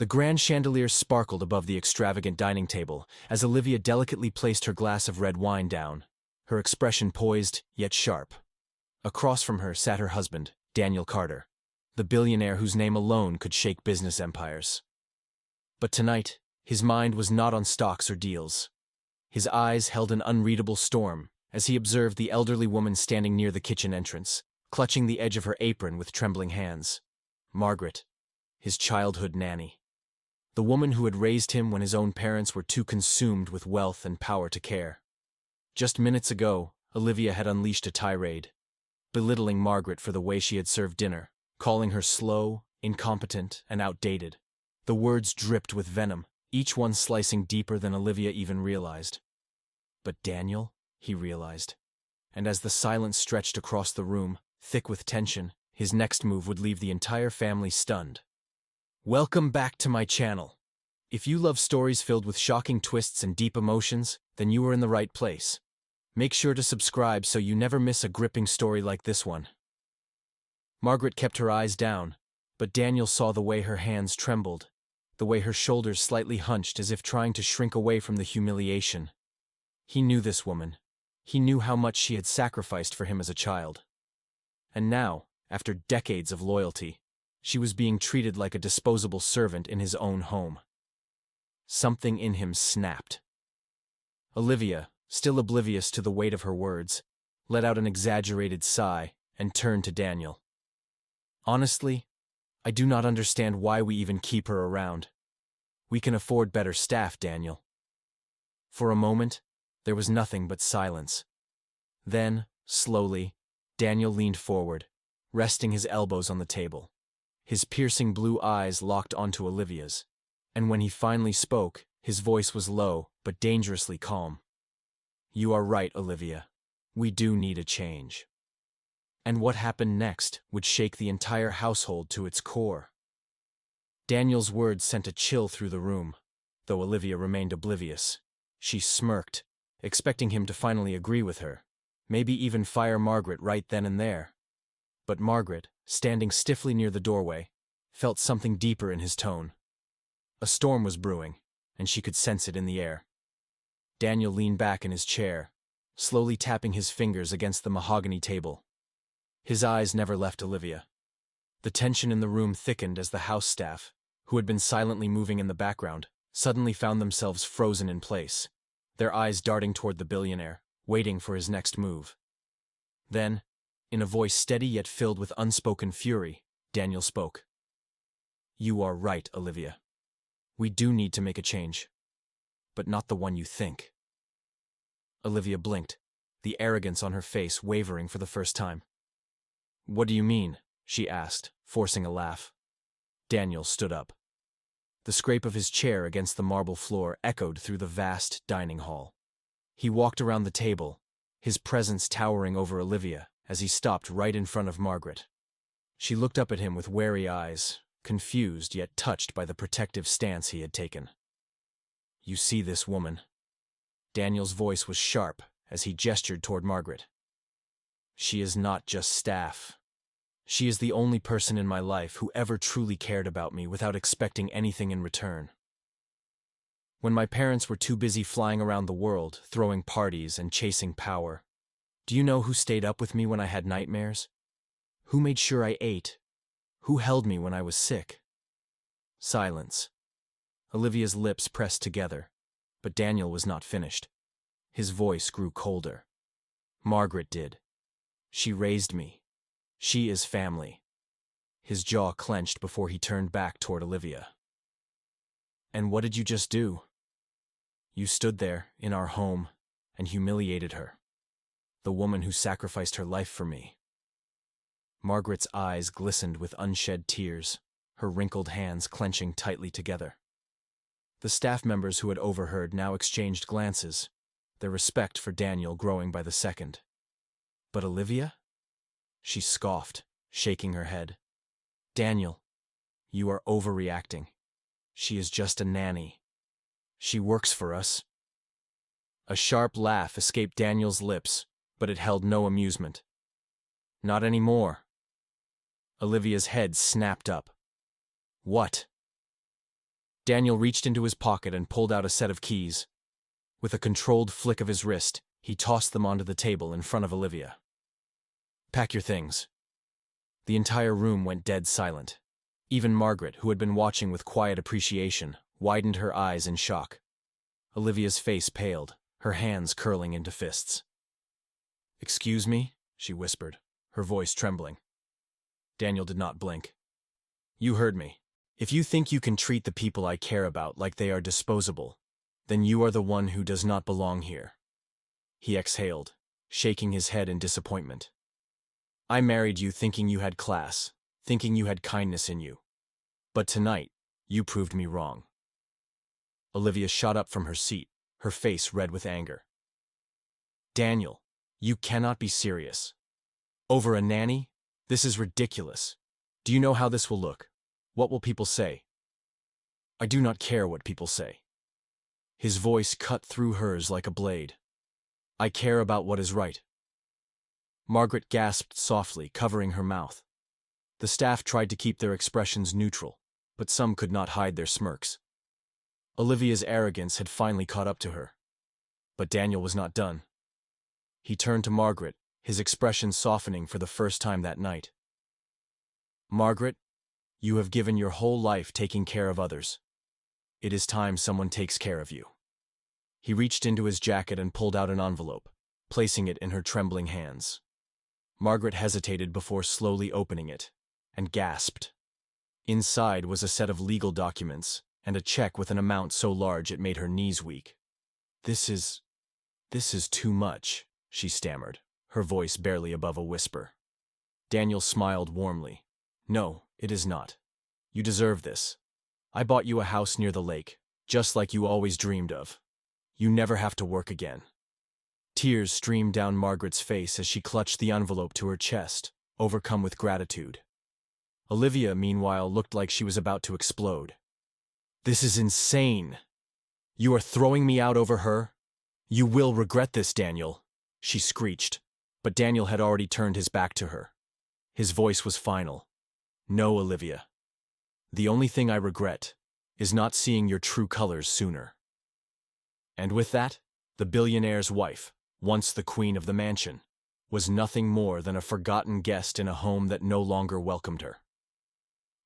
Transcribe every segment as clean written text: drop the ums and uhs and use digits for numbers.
The grand chandelier sparkled above the extravagant dining table as Olivia delicately placed her glass of red wine down, her expression poised yet sharp. Across from her sat her husband, Daniel Carter, the billionaire whose name alone could shake business empires. But tonight, his mind was not on stocks or deals. His eyes held an unreadable storm as he observed the elderly woman standing near the kitchen entrance, clutching the edge of her apron with trembling hands. Margaret, his childhood nanny. The woman who had raised him when his own parents were too consumed with wealth and power to care. Just minutes ago, Olivia had unleashed a tirade, belittling Margaret for the way she had served dinner, calling her slow, incompetent, and outdated. The words dripped with venom, each one slicing deeper than Olivia even realized. But Daniel, he realized. And as the silence stretched across the room, thick with tension, his next move would leave the entire family stunned. Welcome back to my channel. If you love stories filled with shocking twists and deep emotions, then you are in the right place. Make sure to subscribe so you never miss a gripping story like this one. Margaret kept her eyes down, but Daniel saw the way her hands trembled, the way her shoulders slightly hunched as if trying to shrink away from the humiliation. He knew this woman. He knew how much she had sacrificed for him as a child. And now, after decades of loyalty, she was being treated like a disposable servant in his own home. Something in him snapped. Olivia, still oblivious to the weight of her words, let out an exaggerated sigh and turned to Daniel. Honestly, I do not understand why we even keep her around. We can afford better staff, Daniel. For a moment, there was nothing but silence. Then, slowly, Daniel leaned forward, resting his elbows on the table. His piercing blue eyes locked onto Olivia's, and when he finally spoke, his voice was low but dangerously calm. You are right, Olivia. We do need a change. And what happened next would shake the entire household to its core. Daniel's words sent a chill through the room, though Olivia remained oblivious. She smirked, expecting him to finally agree with her, maybe even fire Margaret right then and there. But Margaret, standing stiffly near the doorway, felt something deeper in his tone. A storm was brewing, and she could sense it in the air. Daniel leaned back in his chair, slowly tapping his fingers against the mahogany table. His eyes never left Olivia. The tension in the room thickened as the house staff, who had been silently moving in the background, suddenly found themselves frozen in place, their eyes darting toward the billionaire, waiting for his next move. Then, in a voice steady yet filled with unspoken fury, Daniel spoke. You are right, Olivia. We do need to make a change, but not the one you think. Olivia blinked, the arrogance on her face wavering for the first time. What do you mean? She asked, forcing a laugh. Daniel stood up. The scrape of his chair against the marble floor echoed through the vast dining hall. He walked around the table, his presence towering over Olivia as he stopped right in front of Margaret. She looked up at him with wary eyes, confused yet touched by the protective stance he had taken. You see this woman? Daniel's voice was sharp as he gestured toward Margaret. She is not just staff. She is the only person in my life who ever truly cared about me without expecting anything in return. When my parents were too busy flying around the world, throwing parties and chasing power, do you know who stayed up with me when I had nightmares? Who made sure I ate? Who held me when I was sick? Silence. Olivia's lips pressed together, but Daniel was not finished. His voice grew colder. Margaret did. She raised me. She is family. His jaw clenched before he turned back toward Olivia. And what did you just do? You stood there, in our home, and humiliated her. The woman who sacrificed her life for me. Margaret's eyes glistened with unshed tears, her wrinkled hands clenching tightly together. The staff members who had overheard now exchanged glances, their respect for Daniel growing by the second. But Olivia? She scoffed, shaking her head. Daniel, you are overreacting. She is just a nanny. She works for us. A sharp laugh escaped Daniel's lips, but it held no amusement. Not anymore. Olivia's head snapped up. What? Daniel reached into his pocket and pulled out a set of keys. With a controlled flick of his wrist, he tossed them onto the table in front of Olivia. "Pack your things." The entire room went dead silent. Even Margaret, who had been watching with quiet appreciation, widened her eyes in shock. Olivia's face paled, her hands curling into fists. "Excuse me?" she whispered, her voice trembling. Daniel did not blink. "You heard me. If you think you can treat the people I care about like they are disposable, then you are the one who does not belong here." He exhaled, shaking his head in disappointment. "I married you thinking you had class, thinking you had kindness in you. But tonight, you proved me wrong." Olivia shot up from her seat, her face red with anger. "Daniel, you cannot be serious. Over a nanny? This is ridiculous. Do you know how this will look? What will people say?" "I do not care what people say." His voice cut through hers like a blade. "I care about what is right." Margaret gasped softly, covering her mouth. The staff tried to keep their expressions neutral, but some could not hide their smirks. Olivia's arrogance had finally caught up to her. But Daniel was not done. He turned to Margaret, his expression softening for the first time that night. "Margaret, you have given your whole life taking care of others. It is time someone takes care of you." He reached into his jacket and pulled out an envelope, placing it in her trembling hands. Margaret hesitated before slowly opening it, and gasped. Inside was a set of legal documents, and a check with an amount so large it made her knees weak. This is too much," she stammered, her voice barely above a whisper. Daniel smiled warmly. "No, it is not. You deserve this. I bought you a house near the lake, just like you always dreamed of. You never have to work again." Tears streamed down Margaret's face as she clutched the envelope to her chest, overcome with gratitude. Olivia, meanwhile, looked like she was about to explode. "This is insane. You are throwing me out over her? You will regret this, Daniel," she screeched, but Daniel had already turned his back to her. His voice was final. "No, Olivia. The only thing I regret is not seeing your true colors sooner." And with that, the billionaire's wife, once the queen of the mansion, was nothing more than a forgotten guest in a home that no longer welcomed her.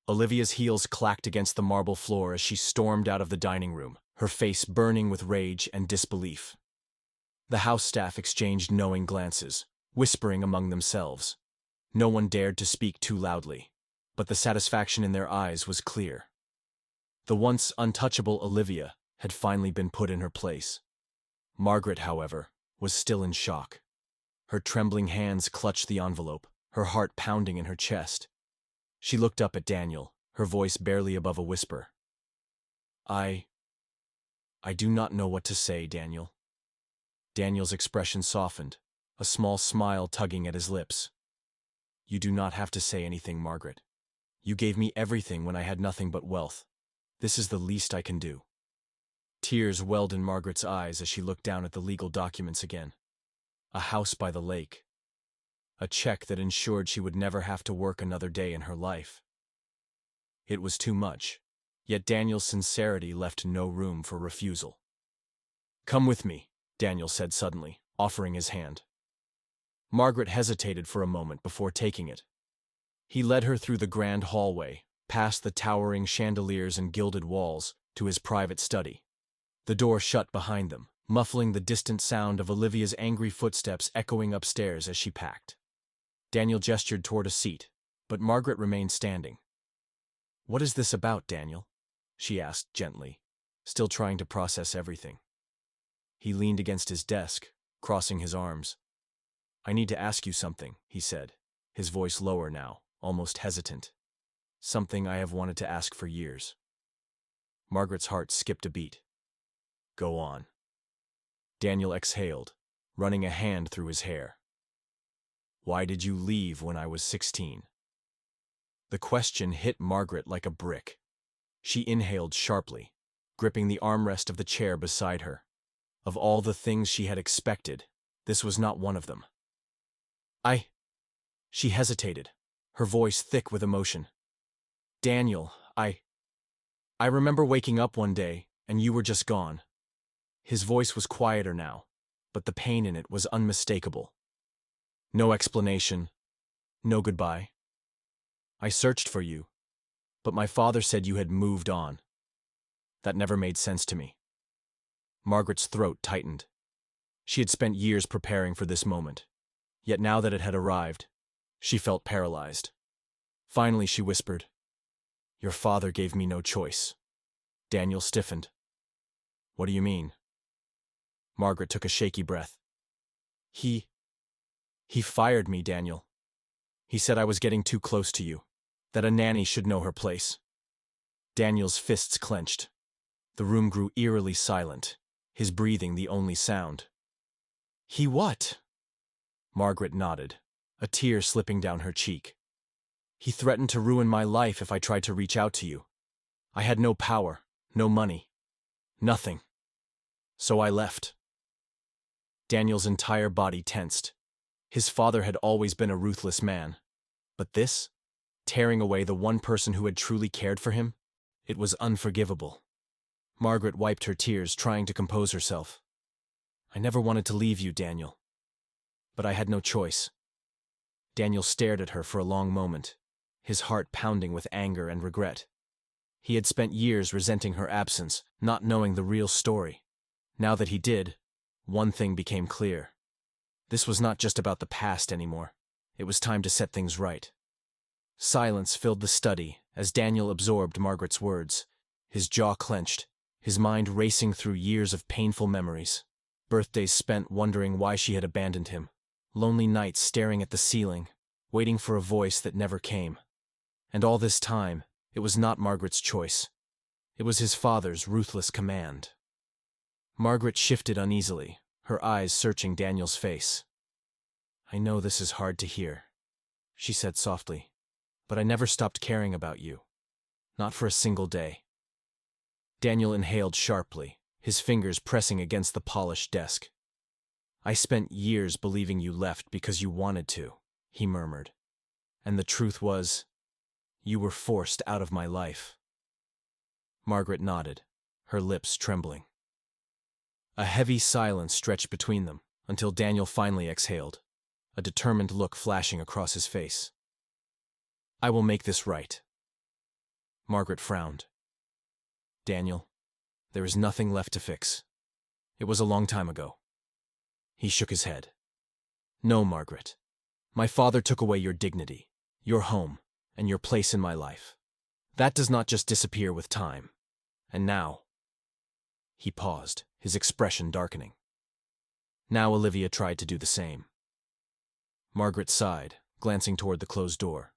Olivia's heels clacked against the marble floor as she stormed out of the dining room, her face burning with rage and disbelief. The house staff exchanged knowing glances, whispering among themselves. No one dared to speak too loudly, but the satisfaction in their eyes was clear. The once untouchable Olivia had finally been put in her place. Margaret, however, was still in shock. Her trembling hands clutched the envelope, her heart pounding in her chest. She looked up at Daniel, her voice barely above a whisper. I do not know what to say, Daniel." Daniel's expression softened, a small smile tugging at his lips. "You do not have to say anything, Margaret. You gave me everything when I had nothing but wealth. This is the least I can do." Tears welled in Margaret's eyes as she looked down at the legal documents again. A house by the lake. A check that ensured she would never have to work another day in her life. It was too much, yet Daniel's sincerity left no room for refusal. "Come with me," Daniel said suddenly, offering his hand. Margaret hesitated for a moment before taking it. He led her through the grand hallway, past the towering chandeliers and gilded walls, to his private study. The door shut behind them, muffling the distant sound of Olivia's angry footsteps echoing upstairs as she packed. Daniel gestured toward a seat, but Margaret remained standing. "What is this about, Daniel?" she asked gently, still trying to process everything. He leaned against his desk, crossing his arms. "I need to ask you something," he said, his voice lower now, almost hesitant. "Something I have wanted to ask for years." Margaret's heart skipped a beat. "Go on." Daniel exhaled, running a hand through his hair. "Why did you leave when I was 16? The question hit Margaret like a brick. She inhaled sharply, gripping the armrest of the chair beside her. Of all the things she had expected, this was not one of them. She hesitated, her voice thick with emotion. "Daniel, I remember waking up one day, and you were just gone. His voice was quieter now, but the pain in it was unmistakable. No explanation, no goodbye. I searched for you, but my father said you had moved on. That never made sense to me. Margaret's throat tightened. She had spent years preparing for this moment, yet now that it had arrived, she felt paralyzed. Finally, she whispered, "Your father gave me no choice." Daniel stiffened. "What do you mean?" Margaret took a shaky breath. He fired me, Daniel. He said I was getting too close to you, that a nanny should know her place." Daniel's fists clenched. The room grew eerily silent, his breathing the only sound. "He what?" Margaret nodded, a tear slipping down her cheek. "He threatened to ruin my life if I tried to reach out to you. I had no power, no money, nothing. So I left." Daniel's entire body tensed. His father had always been a ruthless man. But this? Tearing away the one person who had truly cared for him? It was unforgivable. Margaret wiped her tears, trying to compose herself. "I never wanted to leave you, Daniel. But I had no choice." Daniel stared at her for a long moment, his heart pounding with anger and regret. He had spent years resenting her absence, not knowing the real story. Now that he did, one thing became clear. This was not just about the past anymore. It was time to set things right. Silence filled the study as Daniel absorbed Margaret's words, his jaw clenched, his mind racing through years of painful memories. Birthdays spent wondering why she had abandoned him. Lonely nights staring at the ceiling, waiting for a voice that never came. And all this time, it was not Margaret's choice. It was his father's ruthless command. Margaret shifted uneasily, her eyes searching Daniel's face. "I know this is hard to hear," she said softly, "but I never stopped caring about you. Not for a single day." Daniel inhaled sharply, his fingers pressing against the polished desk. "I spent years believing you left because you wanted to," he murmured. "And the truth was, you were forced out of my life." Margaret nodded, her lips trembling. A heavy silence stretched between them, until Daniel finally exhaled, a determined look flashing across his face. "I will make this right." Margaret frowned. "Daniel, there is nothing left to fix. It was a long time ago." He shook his head. "No, Margaret. My father took away your dignity, your home, and your place in my life. That does not just disappear with time. And now—" He paused, his expression darkening. Now Olivia tried to do the same. Margaret sighed, glancing toward the closed door.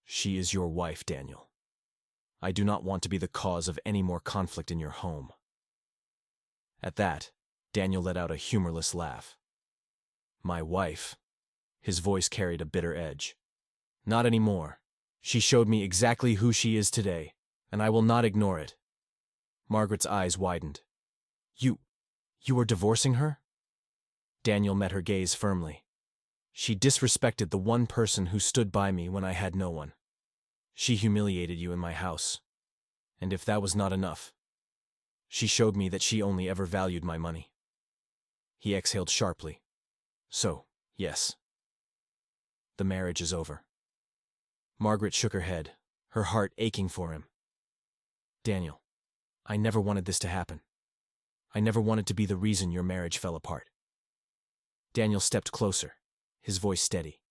"She is your wife, Daniel. I do not want to be the cause of any more conflict in your home." At that, Daniel let out a humorless laugh. "My wife?" His voice carried a bitter edge. "Not anymore. She showed me exactly who she is today, and I will not ignore it." Margaret's eyes widened. You are divorcing her?" Daniel met her gaze firmly. "She disrespected the one person who stood by me when I had no one. She humiliated you in my house. And if that was not enough, she showed me that she only ever valued my money." He exhaled sharply. "So, yes. The marriage is over." Margaret shook her head, her heart aching for him. "Daniel, I never wanted this to happen. I never wanted to be the reason your marriage fell apart." Daniel stepped closer, his voice steady.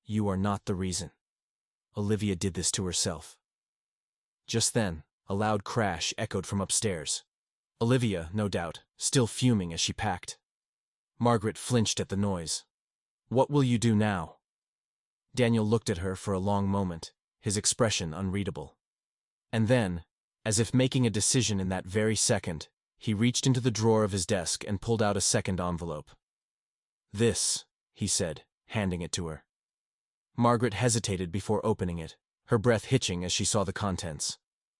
"You are not the reason. Olivia did this to herself." Just then, a loud crash echoed from upstairs. Olivia, no doubt, still fuming as she packed. Margaret flinched at the noise. "What will you do now?" Daniel looked at her for a long moment, his expression unreadable. And then, as if making a decision in that very second, he reached into the drawer of his desk and pulled out a second envelope. "This," he said, handing it to her. Margaret hesitated before opening it, her breath hitching as she saw the contents.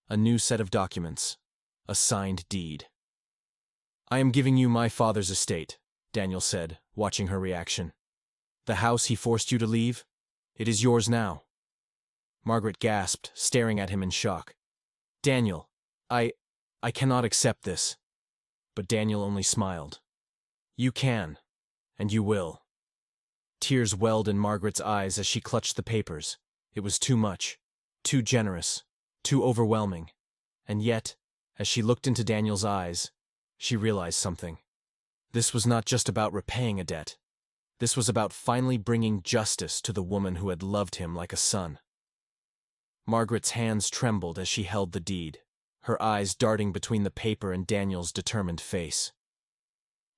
A new set of documents. A signed deed. "I am giving you my father's estate," Daniel said, watching her reaction. "The house he forced you to leave? It is yours now." Margaret gasped, staring at him in shock. Daniel, I cannot accept this. But Daniel only smiled. You can, and you will. Tears welled in Margaret's eyes as she clutched the papers. It was too much, too generous, too overwhelming. And yet, as she looked into Daniel's eyes, she realized something. This was not just about repaying a debt. This was about finally bringing justice to the woman who had loved him like a son. Margaret's hands trembled as she held the deed, her eyes darting between the paper and Daniel's determined face.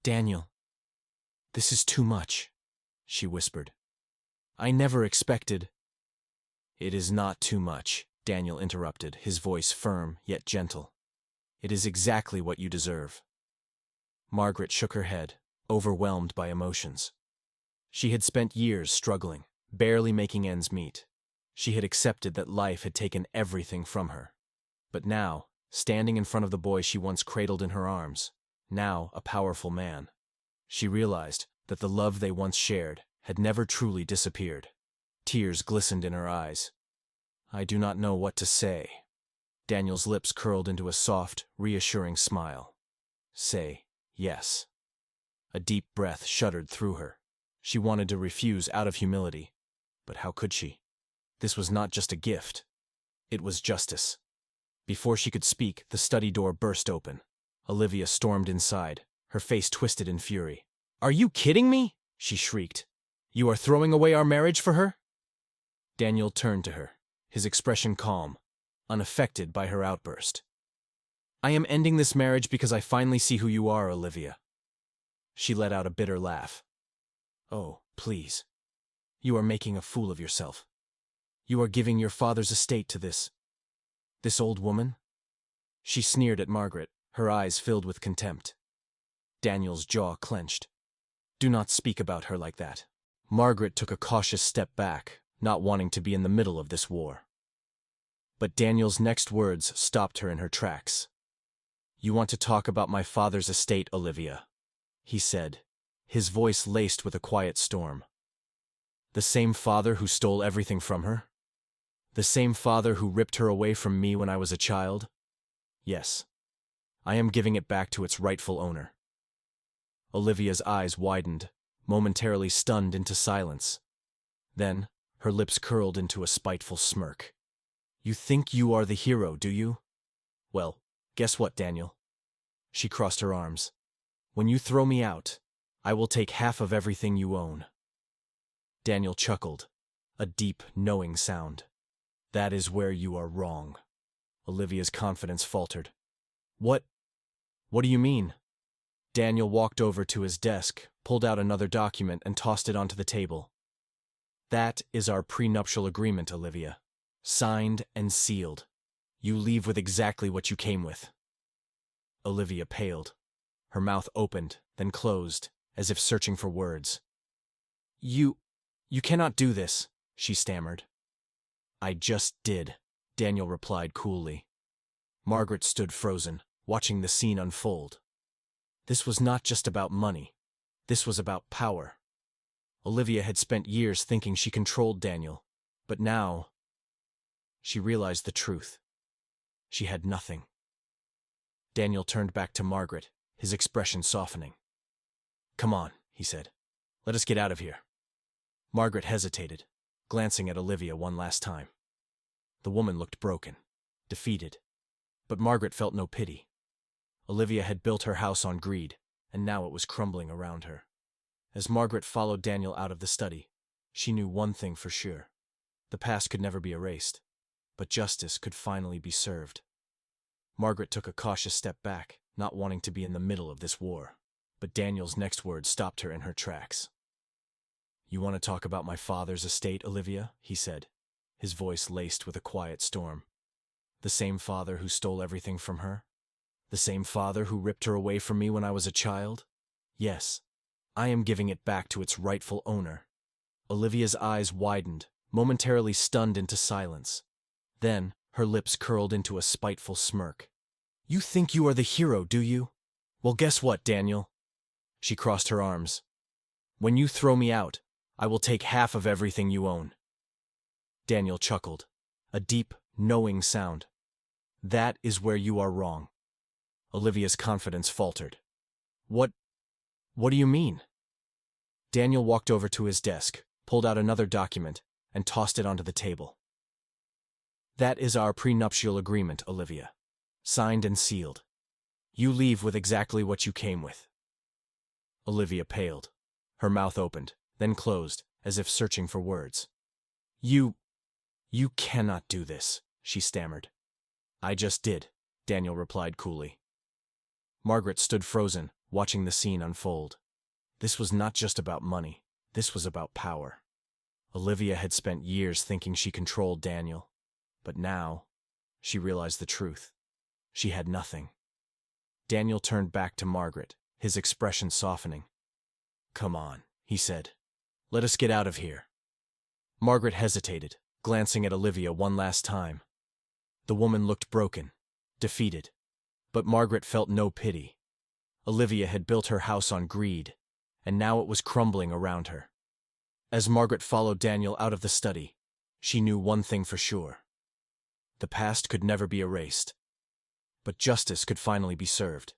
Daniel, this is too much, she whispered. I never expected. It is not too much, Daniel interrupted, his voice firm yet gentle. It is exactly what you deserve. Margaret shook her head, overwhelmed by emotions. She had spent years struggling, barely making ends meet. She had accepted that life had taken everything from her. But now, standing in front of the boy she once cradled in her arms, now a powerful man, she realized that the love they once shared had never truly disappeared. Tears glistened in her eyes. I do not know what to say. Daniel's lips curled into a soft, reassuring smile. Say yes. A deep breath shuddered through her. She wanted to refuse out of humility, but how could she? This was not just a gift. It was justice. Before she could speak, the study door burst open. Olivia stormed inside, her face twisted in fury. Are you kidding me? She shrieked. You are throwing away our marriage for her? Daniel turned to her, his expression calm, unaffected by her outburst. I am ending this marriage because I finally see who you are, Olivia. She let out a bitter laugh. Oh, please. You are making a fool of yourself. You are giving your father's estate to this old woman? She sneered at Margaret, her eyes filled with contempt. Daniel's jaw clenched. Do not speak about her like that. Margaret took a cautious step back, not wanting to be in the middle of this war. But Daniel's next words stopped her in her tracks. You want to talk about my father's estate, Olivia, he said, his voice laced with a quiet storm. The same father who stole everything from her? The same father who ripped her away from me when I was a child? Yes. I am giving it back to its rightful owner. Olivia's eyes widened, momentarily stunned into silence. Then, her lips curled into a spiteful smirk. You think you are the hero, do you? Well, guess what, Daniel? She crossed her arms. When you throw me out, I will take half of everything you own. Daniel chuckled, a deep, knowing sound. That is where you are wrong. Olivia's confidence faltered. What do you mean? Daniel walked over to his desk, pulled out another document, and tossed it onto the table. That is our prenuptial agreement, Olivia. Signed and sealed. You leave with exactly what you came with. Olivia paled. Her mouth opened, then closed, as if searching for words. You cannot do this, she stammered. I just did, Daniel replied coolly. Margaret stood frozen, watching the scene unfold. This was not just about money. This was about power. Olivia had spent years thinking she controlled Daniel, but now she realized the truth. She had nothing. Daniel turned back to Margaret, his expression softening. Come on, he said. Let us get out of here. Margaret hesitated, glancing at Olivia one last time. The woman looked broken, defeated. But Margaret felt no pity. Olivia had built her house on greed, and now it was crumbling around her. As Margaret followed Daniel out of the study, she knew one thing for sure. The past could never be erased, but justice could finally be served. Margaret took a cautious step back, not wanting to be in the middle of this war. But Daniel's next words stopped her in her tracks. You want to talk about my father's estate, Olivia? He said, his voice laced with a quiet storm. The same father who stole everything from her? The same father who ripped her away from me when I was a child? Yes, I am giving it back to its rightful owner. Olivia's eyes widened, momentarily stunned into silence. Then, her lips curled into a spiteful smirk. You think you are the hero, do you? Well, guess what, Daniel? She crossed her arms. When you throw me out, I will take half of everything you own. Daniel chuckled, a deep, knowing sound. That is where you are wrong. Olivia's confidence faltered. What do you mean? Daniel walked over to his desk, pulled out another document, and tossed it onto the table. That is our prenuptial agreement, Olivia. Signed and sealed. You leave with exactly what you came with. Olivia paled. Her mouth opened, then closed, as if searching for words. You cannot do this, she stammered. I just did, Daniel replied coolly. Margaret stood frozen, watching the scene unfold. This was not just about money. This was about power. Olivia had spent years thinking she controlled Daniel. But now, she realized the truth. She had nothing. Daniel turned back to Margaret, his expression softening. Come on, he said. Let us get out of here. Margaret hesitated, glancing at Olivia one last time. The woman looked broken, defeated. But Margaret felt no pity. Olivia had built her house on greed, and now it was crumbling around her. As Margaret followed Daniel out of the study, she knew one thing for sure. The past could never be erased. But justice could finally be served.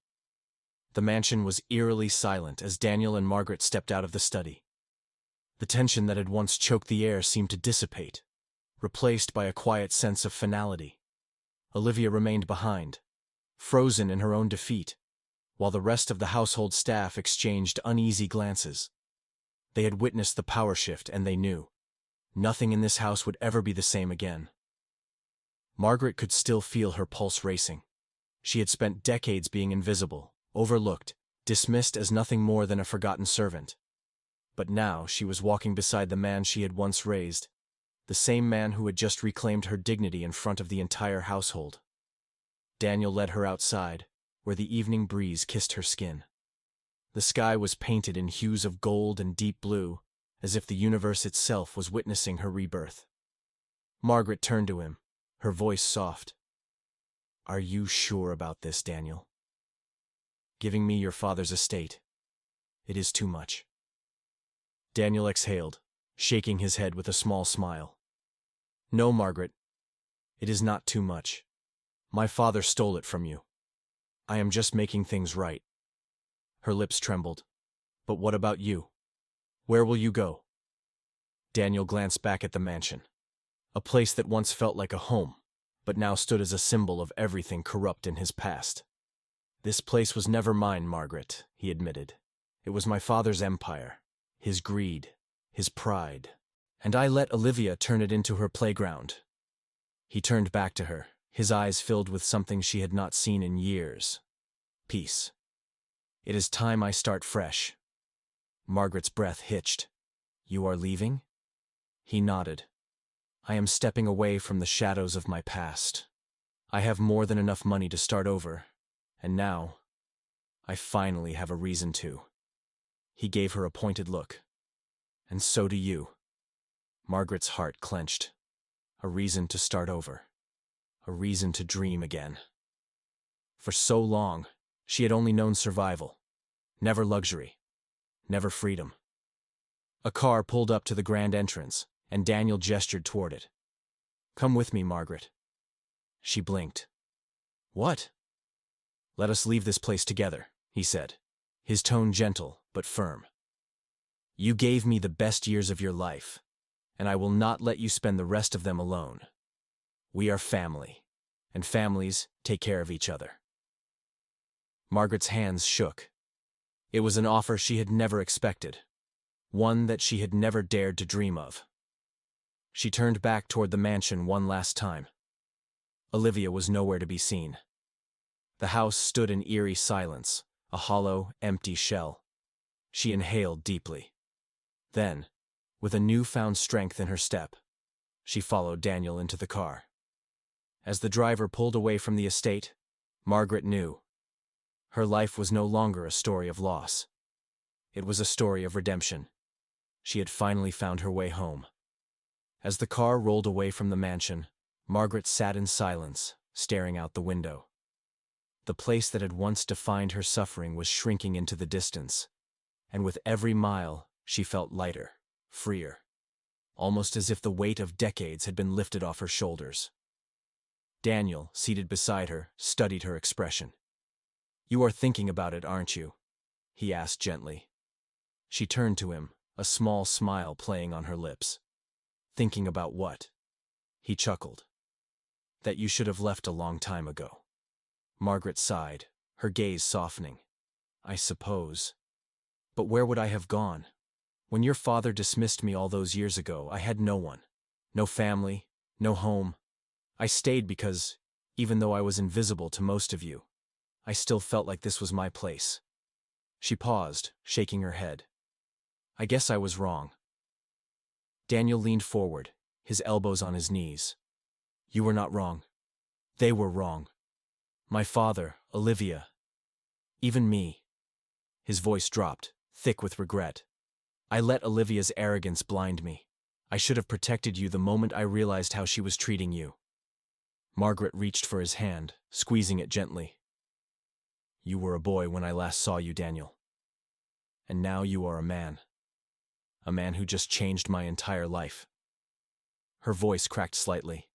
The mansion was eerily silent as Daniel and Margaret stepped out of the study. The tension that had once choked the air seemed to dissipate, replaced by a quiet sense of finality. Olivia remained behind, frozen in her own defeat, while the rest of the household staff exchanged uneasy glances. They had witnessed the power shift, and they knew. Nothing in this house would ever be the same again. Margaret could still feel her pulse racing. She had spent decades being invisible, overlooked, dismissed as nothing more than a forgotten servant. But now she was walking beside the man she had once raised, the same man who had just reclaimed her dignity in front of the entire household. Daniel led her outside, where the evening breeze kissed her skin. The sky was painted in hues of gold and deep blue, as if the universe itself was witnessing her rebirth. Margaret turned to him, her voice soft. Are you sure about this, Daniel? Giving me your father's estate. It is too much. Daniel exhaled, shaking his head with a small smile. No, Margaret. It is not too much. My father stole it from you. I am just making things right. Her lips trembled. But what about you? Where will you go? Daniel glanced back at the mansion. A place that once felt like a home, but now stood as a symbol of everything corrupt in his past. This place was never mine, Margaret, he admitted. It was my father's empire, his greed, his pride, and I let Olivia turn it into her playground. He turned back to her, his eyes filled with something she had not seen in years. Peace. It is time I start fresh. Margaret's breath hitched. You are leaving? He nodded. I am stepping away from the shadows of my past. I have more than enough money to start over, and now, I finally have a reason to. He gave her a pointed look. And so do you. Margaret's heart clenched. A reason to start over. A reason to dream again. For so long, she had only known survival. Never luxury. Never freedom. A car pulled up to the grand entrance, and Daniel gestured toward it. Come with me, Margaret. She blinked. What? Let us leave this place together, he said, his tone gentle but firm. You gave me the best years of your life, and I will not let you spend the rest of them alone. We are family, and families take care of each other. Margaret's hands shook. It was an offer she had never expected, one that she had never dared to dream of. She turned back toward the mansion one last time. Olivia was nowhere to be seen. The house stood in eerie silence, a hollow, empty shell. She inhaled deeply. Then, with a newfound strength in her step, she followed Daniel into the car. As the driver pulled away from the estate, Margaret knew. Her life was no longer a story of loss. It was a story of redemption. She had finally found her way home. As the car rolled away from the mansion, Margaret sat in silence, staring out the window. The place that had once defined her suffering was shrinking into the distance, and with every mile, she felt lighter, freer, almost as if the weight of decades had been lifted off her shoulders. Daniel, seated beside her, studied her expression. "You are thinking about it, aren't you?" he asked gently. She turned to him, a small smile playing on her lips. "Thinking about what?" He chuckled. "That you should have left a long time ago." Margaret sighed, her gaze softening. "I suppose. But where would I have gone? When your father dismissed me all those years ago, I had no one. No family, no home. I stayed because, even though I was invisible to most of you, I still felt like this was my place." She paused, shaking her head. "I guess I was wrong." Daniel leaned forward, his elbows on his knees. "You were not wrong. They were wrong. My father, Olivia. Even me." His voice dropped, thick with regret. "I let Olivia's arrogance blind me. I should have protected you the moment I realized how she was treating you." Margaret reached for his hand, squeezing it gently. "You were a boy when I last saw you, Daniel. And now you are a man. A man who just changed my entire life." Her voice cracked slightly.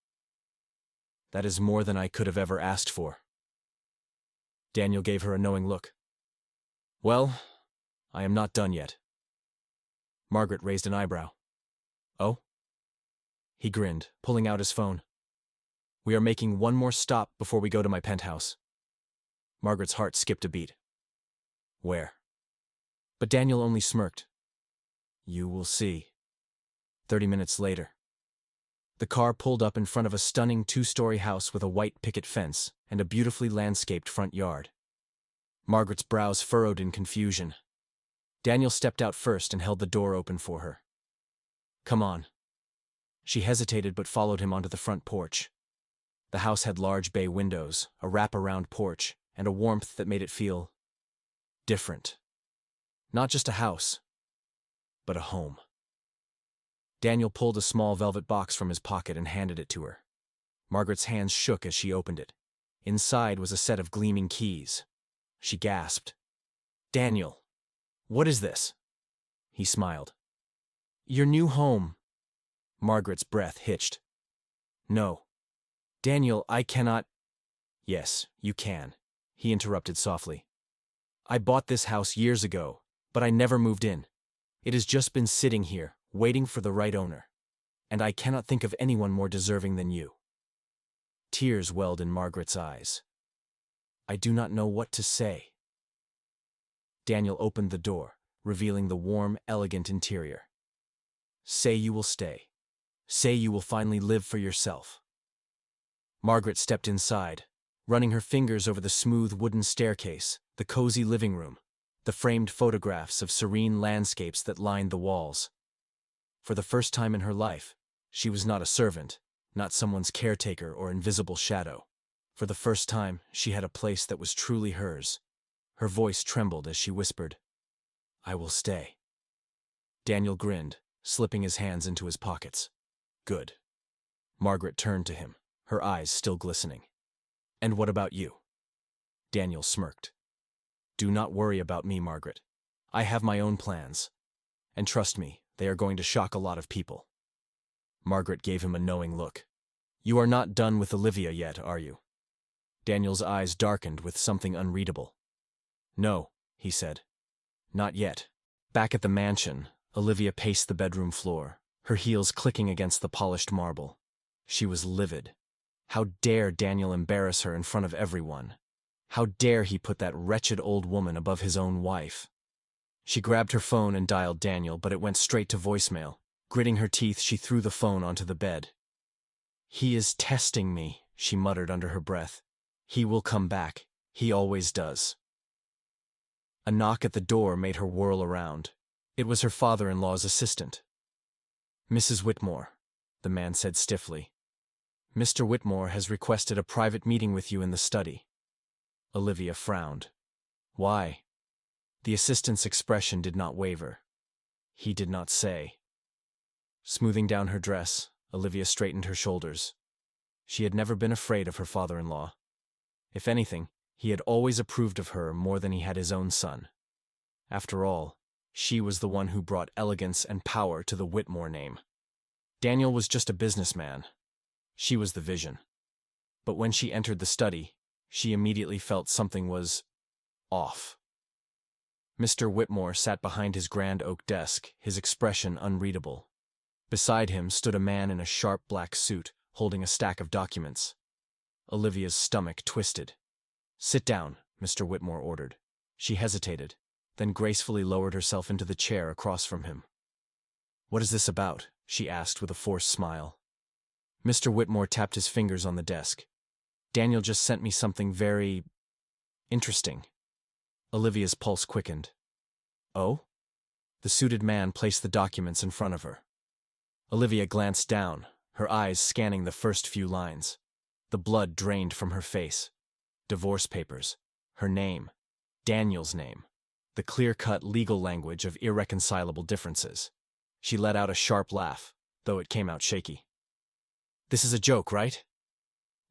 "That is more than I could have ever asked for." Daniel gave her a knowing look. "Well, I am not done yet." Margaret raised an eyebrow. "Oh?" He grinned, pulling out his phone. "We are making one more stop before we go to my penthouse." Margaret's heart skipped a beat. "Where?" But Daniel only smirked. "You will see." 30 minutes later. The car pulled up in front of a stunning 2-story house with a white picket fence and a beautifully landscaped front yard. Margaret's brows furrowed in confusion. Daniel stepped out first and held the door open for her. "Come on." She hesitated but followed him onto the front porch. The house had large bay windows, a wrap-around porch, and a warmth that made it feel different. Not just a house, but a home. Daniel pulled a small velvet box from his pocket and handed it to her. Margaret's hands shook as she opened it. Inside was a set of gleaming keys. She gasped. "Daniel, what is this?" He smiled. "Your new home." Margaret's breath hitched. "No. Daniel, I cannot—" "Yes, you can," he interrupted softly. "I bought this house years ago, but I never moved in. It has just been sitting here, waiting for the right owner. And I cannot think of anyone more deserving than you." Tears welled in Margaret's eyes. "I do not know what to say." Daniel opened the door, revealing the warm, elegant interior. "Say you will stay. Say you will finally live for yourself." Margaret stepped inside, running her fingers over the smooth wooden staircase, the cozy living room, the framed photographs of serene landscapes that lined the walls. For the first time in her life, she was not a servant, not someone's caretaker or invisible shadow. For the first time, she had a place that was truly hers. Her voice trembled as she whispered, "I will stay." Daniel grinned, slipping his hands into his pockets. "Good." Margaret turned to him, her eyes still glistening. "And what about you?" Daniel smirked. "Do not worry about me, Margaret. I have my own plans. And trust me, they are going to shock a lot of people." Margaret gave him a knowing look. "You are not done with Olivia yet, are you?" Daniel's eyes darkened with something unreadable. "No," he said. "Not yet." Back at the mansion, Olivia paced the bedroom floor, her heels clicking against the polished marble. She was livid. How dare Daniel embarrass her in front of everyone? How dare he put that wretched old woman above his own wife? She grabbed her phone and dialed Daniel, but it went straight to voicemail. Gritting her teeth, she threw the phone onto the bed. "He is testing me," she muttered under her breath. "He will come back. He always does." A knock at the door made her whirl around. It was her father-in-law's assistant. "Mrs. Whitmore," the man said stiffly. "Mr. Whitmore has requested a private meeting with you in the study." Olivia frowned. "Why?" The assistant's expression did not waver. "He did not say." Smoothing down her dress, Olivia straightened her shoulders. She had never been afraid of her father-in-law. If anything, he had always approved of her more than he had his own son. After all, she was the one who brought elegance and power to the Whitmore name. Daniel was just a businessman. She was the vision. But when she entered the study, she immediately felt something was off. Mr. Whitmore sat behind his grand oak desk, his expression unreadable. Beside him stood a man in a sharp black suit, holding a stack of documents. Olivia's stomach twisted. "Sit down," Mr. Whitmore ordered. She hesitated, then gracefully lowered herself into the chair across from him. "What is this about?" she asked with a forced smile. Mr. Whitmore tapped his fingers on the desk. "Daniel just sent me something very interesting." Olivia's pulse quickened. "Oh?" The suited man placed the documents in front of her. Olivia glanced down, her eyes scanning the first few lines. The blood drained from her face. Divorce papers. Her name. Daniel's name. The clear-cut legal language of irreconcilable differences. She let out a sharp laugh, though it came out shaky. "This is a joke, right?"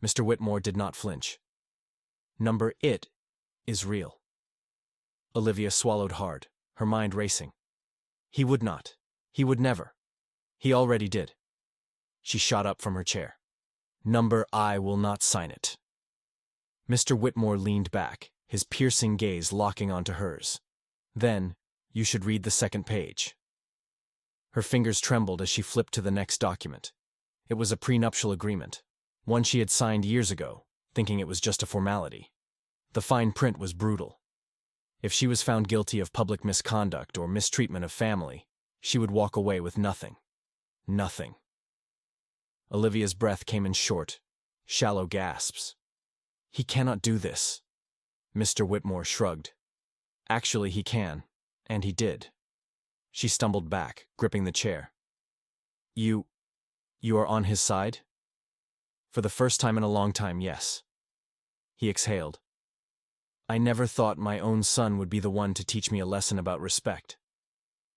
Mr. Whitmore did not flinch. "Number it is real." Olivia swallowed hard, her mind racing. He would not. He would never. He already did. She shot up from her chair. "Number I will not sign it." Mr. Whitmore leaned back, his piercing gaze locking onto hers. "Then, you should read the second page." Her fingers trembled as she flipped to the next document. It was a prenuptial agreement, one she had signed years ago, thinking it was just a formality. The fine print was brutal. If she was found guilty of public misconduct or mistreatment of family, she would walk away with nothing. Nothing. Olivia's breath came in short, shallow gasps. "He cannot do this." Mr. Whitmore shrugged. "Actually, he can, and he did." She stumbled back, gripping the chair. You are on his side?" "For the first time in a long time, yes." He exhaled. "I never thought my own son would be the one to teach me a lesson about respect.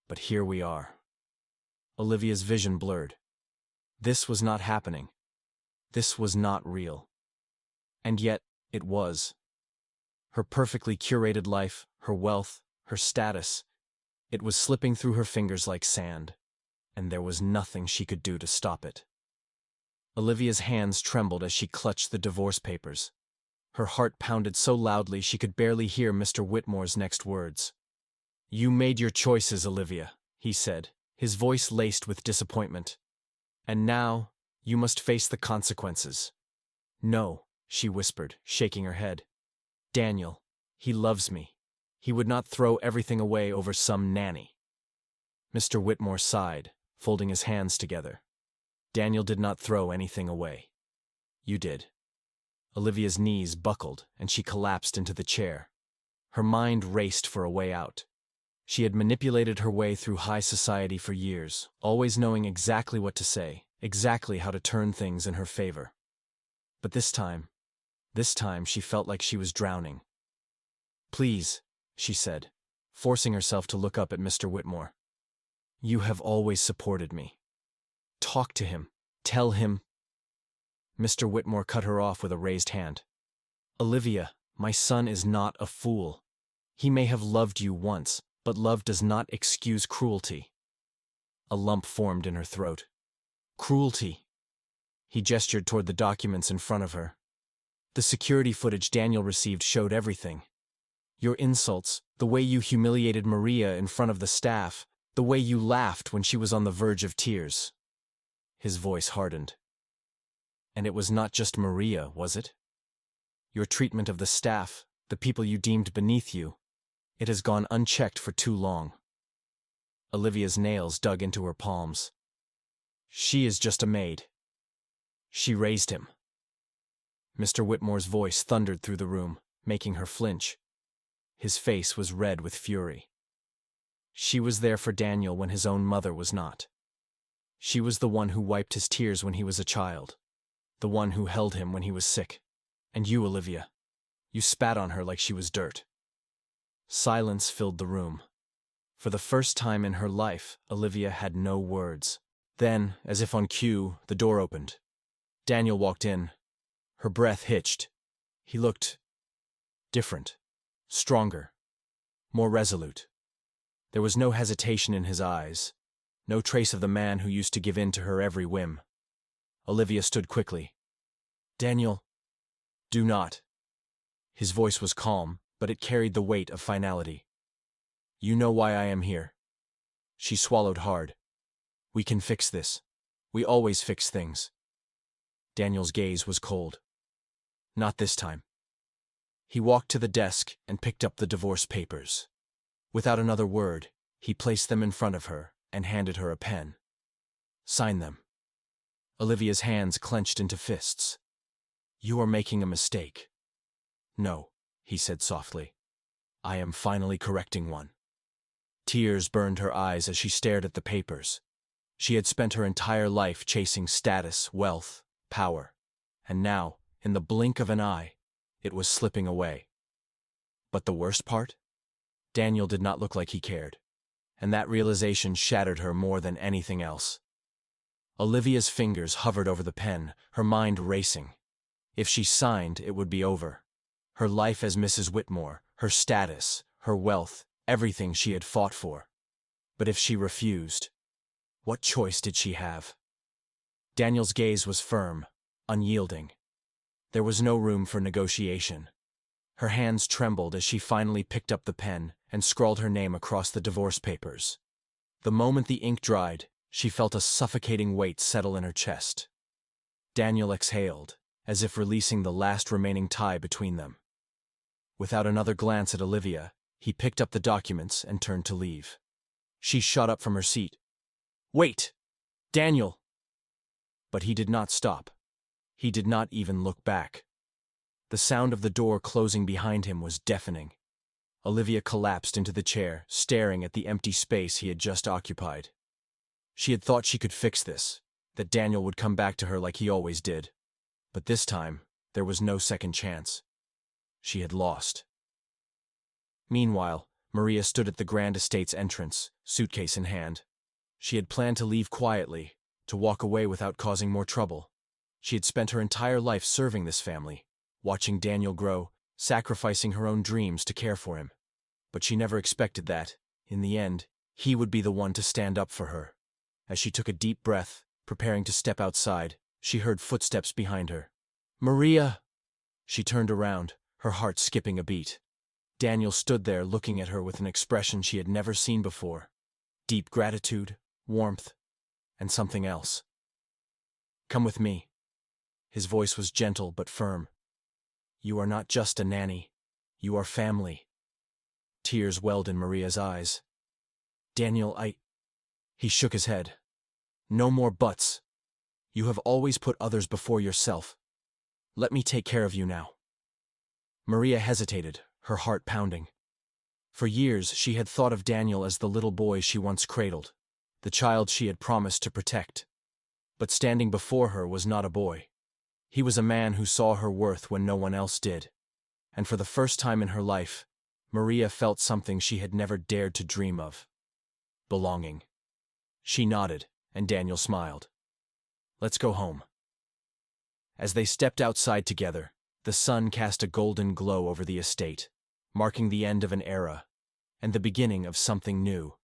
But here we are." Olivia's vision blurred. This was not happening. This was not real. And yet, it was. Her perfectly curated life, her wealth, her status, it was slipping through her fingers like sand, and there was nothing she could do to stop it. Olivia's hands trembled as she clutched the divorce papers. Her heart pounded so loudly she could barely hear Mr. Whitmore's next words. "You made your choices, Olivia," he said, his voice laced with disappointment. "And now, you must face the consequences." "No," she whispered, shaking her head. "Daniel, he loves me. He would not throw everything away over some nanny." Mr. Whitmore sighed, folding his hands together. "Daniel did not throw anything away. You did." Olivia's knees buckled, and she collapsed into the chair. Her mind raced for a way out. She had manipulated her way through high society for years, always knowing exactly what to say, exactly how to turn things in her favor. But this time she felt like she was drowning. "Please," she said, forcing herself to look up at Mr. Whitmore. "You have always supported me. Talk to him. Tell him—" Mr. Whitmore cut her off with a raised hand. "Olivia, my son is not a fool. He may have loved you once, but love does not excuse cruelty." A lump formed in her throat. "Cruelty." He gestured toward the documents in front of her. "The security footage Daniel received showed everything. Your insults, the way you humiliated Maria in front of the staff, the way you laughed when she was on the verge of tears." His voice hardened. "And it was not just Maria, was it? Your treatment of the staff, the people you deemed beneath you, it has gone unchecked for too long." Olivia's nails dug into her palms. "She is just a maid. She raised him." Mr. Whitmore's voice thundered through the room, making her flinch. His face was red with fury. "She was there for Daniel when his own mother was not. She was the one who wiped his tears when he was a child, the one who held him when he was sick. And you, Olivia, you spat on her like she was dirt." Silence filled the room. For the first time in her life, Olivia had no words. Then, as if on cue, the door opened. Daniel walked in. Her breath hitched. He looked different, stronger, more resolute. There was no hesitation in his eyes, no trace of the man who used to give in to her every whim. Olivia stood quickly. "Daniel, Do not. His voice was calm, but it carried the weight of finality. You know why I am here. She swallowed hard. We can fix this. We always fix things. Daniel's gaze was cold. Not this time. He walked to the desk and picked up the divorce papers. Without another word, he placed them in front of her and handed her a pen. Sign them. Olivia's hands clenched into fists. You are making a mistake. No, he said softly. I am finally correcting one. Tears burned her eyes as she stared at the papers. She had spent her entire life chasing status, wealth, power. And now, in the blink of an eye, it was slipping away. But the worst part? Daniel did not look like he cared. And that realization shattered her more than anything else. Olivia's fingers hovered over the pen, her mind racing. If she signed, it would be over. Her life as Mrs. Whitmore, her status, her wealth, everything she had fought for. But if she refused, what choice did she have? Daniel's gaze was firm, unyielding. There was no room for negotiation. Her hands trembled as she finally picked up the pen and scrawled her name across the divorce papers. The moment the ink dried, she felt a suffocating weight settle in her chest. Daniel exhaled, as if releasing the last remaining tie between them. Without another glance at Olivia, he picked up the documents and turned to leave. She shot up from her seat. Wait! Daniel! But he did not stop. He did not even look back. The sound of the door closing behind him was deafening. Olivia collapsed into the chair, staring at the empty space he had just occupied. She had thought she could fix this, that Daniel would come back to her like he always did. But this time, there was no second chance. She had lost. Meanwhile, Maria stood at the Grand Estate's entrance, suitcase in hand. She had planned to leave quietly, to walk away without causing more trouble. She had spent her entire life serving this family, watching Daniel grow, sacrificing her own dreams to care for him. But she never expected that, in the end, he would be the one to stand up for her. As she took a deep breath, preparing to step outside, she heard footsteps behind her. Maria! She turned around, her heart skipping a beat. Daniel stood there looking at her with an expression she had never seen before. Deep gratitude, warmth, and something else. Come with me. His voice was gentle but firm. You are not just a nanny. You are family. Tears welled in Maria's eyes. Daniel, He shook his head. No more buts. You have always put others before yourself. Let me take care of you now. Maria hesitated, her heart pounding. For years, she had thought of Daniel as the little boy she once cradled, the child she had promised to protect. But standing before her was not a boy. He was a man who saw her worth when no one else did. And for the first time in her life, Maria felt something she had never dared to dream of. Belonging. She nodded, and Daniel smiled. Let's go home. As they stepped outside together, the sun cast a golden glow over the estate, marking the end of an era and the beginning of something new.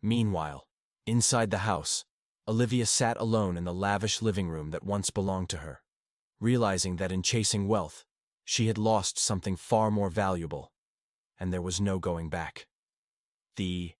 Meanwhile, inside the house, Olivia sat alone in the lavish living room that once belonged to her, realizing that in chasing wealth, she had lost something far more valuable, and there was no going back. The